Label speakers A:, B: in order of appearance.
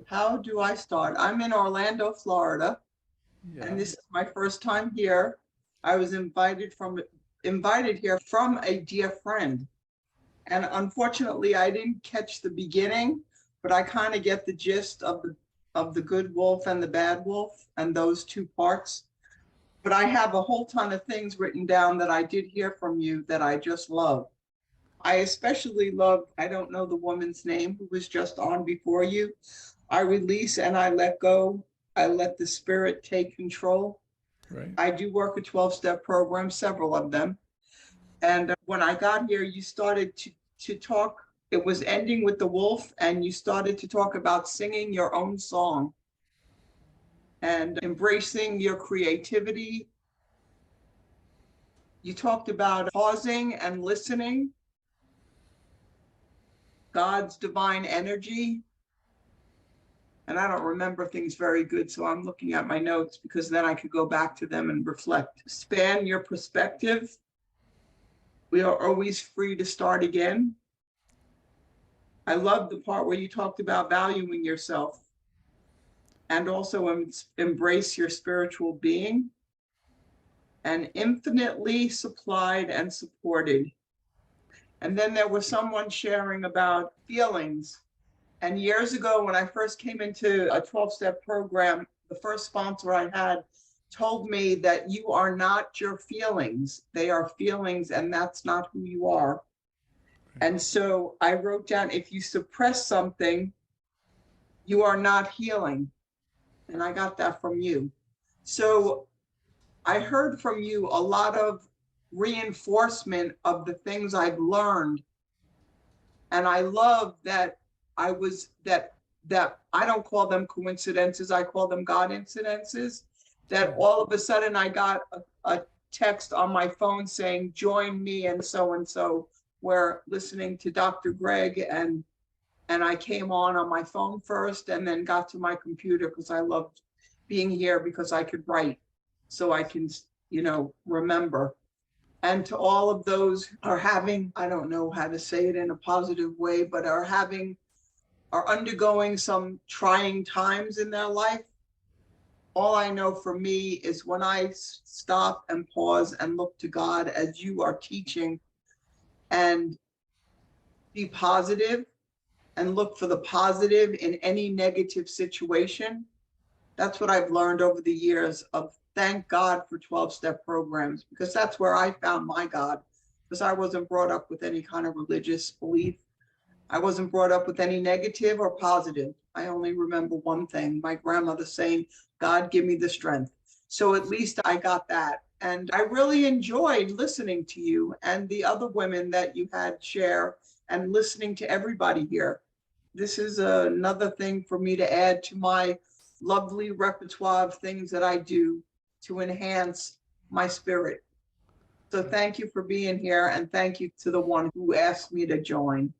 A: How do I start? I'm in Orlando, Florida, and
B: Yeah.
A: this is my first time here. I was invited here from a dear friend. And unfortunately, I didn't catch the beginning, but I kind of get the gist of the good wolf and the bad wolf and those two parts. But I have a whole ton of things written down that I did hear from you that I just love. I especially loved, I don't know the woman's name who was just on before you. I release and I let go. I let the spirit take control.
B: Right.
A: I do work a 12-step program, several of them. And when I got here, you started to talk. It was ending with the wolf, and you started to talk about singing your own song and embracing your creativity. You talked about pausing and listening, God's divine energy. And I don't remember things very good, so I'm looking at my notes because then I could go back to them and reflect. Span your perspective. We are always free to start again. I love the part where you talked about valuing yourself and also embrace your spiritual being, and infinitely supplied and supported. And then there was someone sharing about feelings. And years ago, when I first came into a 12-step program, the first sponsor I had told me that you are not your feelings. They are feelings, and that's not who you are. And so I wrote down, if you suppress something, you are not healing. And I got that from you. So I heard from you a lot of reinforcement of the things I've learned. And I love that that I don't call them coincidences, I call them God incidences. That all of a sudden I got a text on my phone saying, join me and so, we're listening to Dr. Greg, and I came on my phone first and then got to my computer because I loved being here because I could write so I can, remember. And to all of those who are having, I don't know how to say it in a positive way, but are undergoing some trying times in their life. All I know for me is when I stop and pause and look to God as you are teaching and be positive and look for the positive in any negative situation. That's what I've learned over the years of thank God for 12-step programs, because that's where I found my God, because I wasn't brought up with any kind of religious belief. I wasn't brought up with any negative or positive. I only remember one thing, my grandmother saying, God, give me the strength. So at least I got that. And I really enjoyed listening to you and the other women that you had share and listening to everybody here. This is another thing for me to add to my lovely repertoire of things that I do to enhance my spirit. So thank you for being here, and thank you to the one who asked me to join.